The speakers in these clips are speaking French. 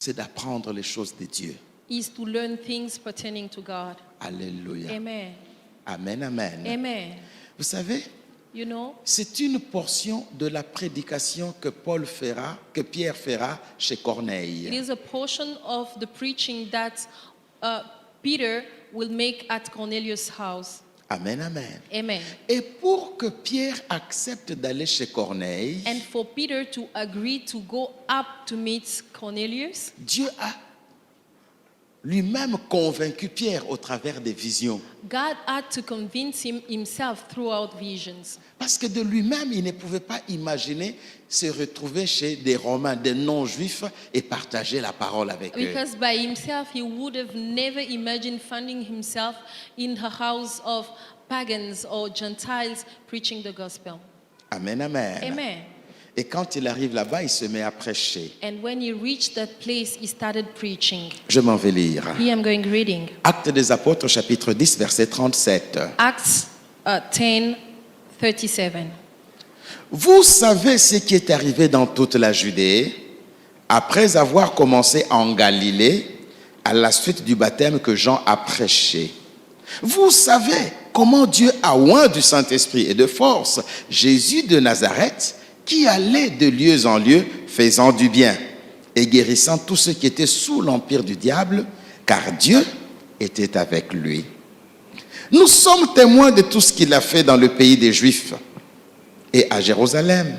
c'est d'apprendre les choses de Dieu. is to learn things pertaining to God. Alléluia. Amen. Amen, amen. Amen. Vous savez, You know, c'est une portion de la prédication que Pierre fera chez it Corneille. is a portion of the preaching that Peter will make at Cornelius' house. Amen, amen. Amen. Et pour que Pierre accepte d'aller chez Corneille, And for Peter to agree to go up to meet Cornelius, Dieu a lui-même convaincu Pierre au travers des visions. God had to convince him himself throughout visions. Parce que de lui-même, il ne pouvait pas imaginer se retrouver chez des Romains, des non-juifs et partager la parole avec eux. Because by himself, he would have never imagined finding himself in the house of pagans or Gentiles preaching the gospel. Amen, amen. Amen. Et quand il arrive là-bas, il se met à prêcher. And when he reached that place, he started preaching. Je m'en vais lire. Here I'm going reading. Actes des Apôtres, chapitre 10, verset 37. Acts 10, 37. Vous savez ce qui est arrivé dans toute la Judée, après avoir commencé en Galilée, à la suite du baptême que Jean a prêché. Vous savez comment Dieu a oint du Saint-Esprit et de force Jésus de Nazareth, qui allait de lieu en lieu, faisant du bien et guérissant tous ceux qui étaient sous l'empire du diable, car Dieu était avec lui. Nous sommes témoins de tout ce qu'il a fait dans le pays des Juifs et à Jérusalem.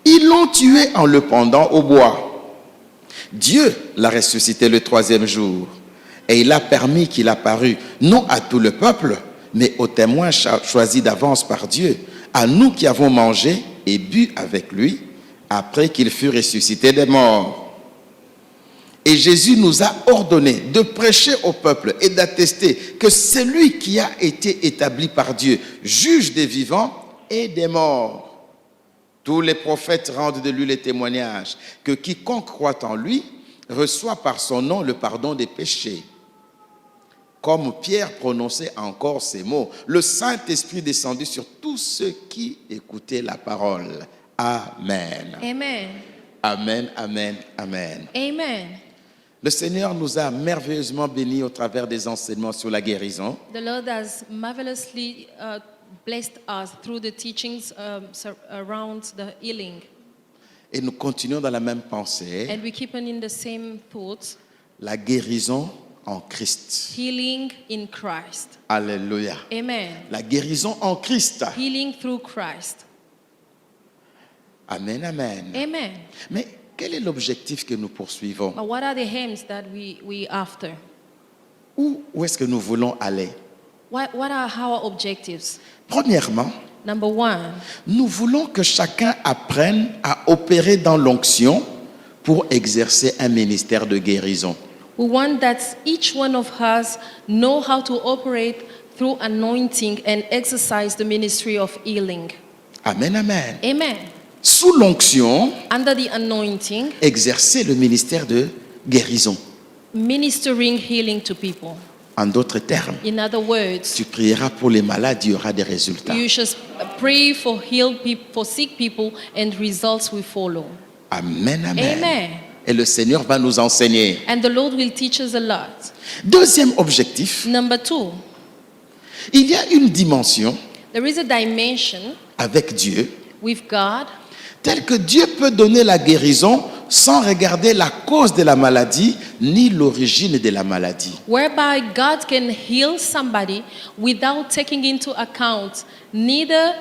Ils l'ont tué en le pendant au bois. Dieu l'a ressuscité le 3e jour et il a permis qu'il apparût non à tout le peuple, mais aux témoins choisis d'avance par Dieu, à nous qui avons mangé et bu avec lui après qu'il fut ressuscité des morts. Et Jésus nous a ordonné de prêcher au peuple et d'attester que celui qui a été établi par Dieu, juge des vivants et des morts. Tous les prophètes rendent de lui le témoignage que quiconque croit en lui reçoit par son nom le pardon des péchés. Comme Pierre prononçait encore ces mots, le Saint-Esprit descendit sur tous ceux qui écoutaient la parole. Amen. Amen. Amen, amen, amen. Amen. Le Seigneur nous a merveilleusement bénis au travers des enseignements sur la guérison. The Lord has marvelously blessed us through the teachings around the healing. Et nous continuons dans la même pensée. And we keep on in the same thoughts. La guérison en Christ. Healing in Christ. Alléluia. Amen. La guérison en Christ. Healing through Christ. Amen, amen. Amen. Mais quel est l'objectif que nous poursuivons? But what are the aims that we after? Où est-ce que nous voulons aller? What are our objectives? Premièrement, Number one, nous voulons que chacun apprenne à opérer dans l'onction pour exercer un ministère de guérison. we want that each one of us know how to operate through anointing and exercise the ministry of healing. Amen, amen. Amen. Sous l'onction, Under the anointing, exercer le ministère de guérison. ministering healing to people. En d'autres termes, In other words, tu prieras pour les malades, il y aura des résultats. you should pray for healed people, for sick people, and results will follow. Amen, amen. Amen. Et le Seigneur va nous enseigner. And the Lord will teach us a lot. Deuxième objectif, Number two, il y a une dimension there is a dimension avec Dieu, with God telle que Dieu peut donner la guérison sans regarder la cause de la maladie ni l'origine de la maladie. whereby God can heal somebody without taking into account neither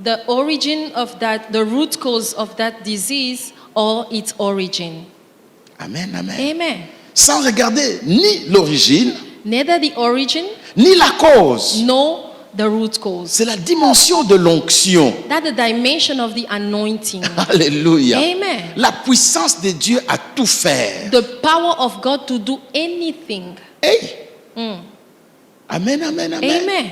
the origin of that, the root cause of that disease or its origin. Amen, amen. Amen. Sans regarder ni l'origine, Neither the origin ni la cause. nor the root cause. C'est la dimension de l'onction. That's the dimension of the anointing. Alléluia. Amen. La puissance de Dieu à tout faire. The power of God to do anything. Hey. Mm. Amen, amen, amen. Amen.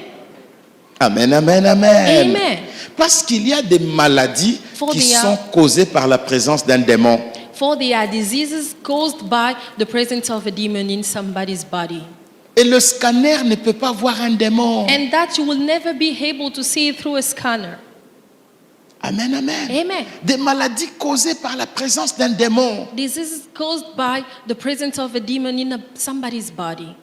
Amen, amen, amen. Amen. Parce qu'il y a des maladies For qui the- sont causées par la présence d'un démon. For they are diseases caused by the presence of a demon in somebody's body. Et le scanner ne peut pas voir un démon. And that you will never be able to see through a scanner. Amen, amen. Amen. Des maladies causées par la présence d'un démon. This is caused by the presence of a demon in somebody's body.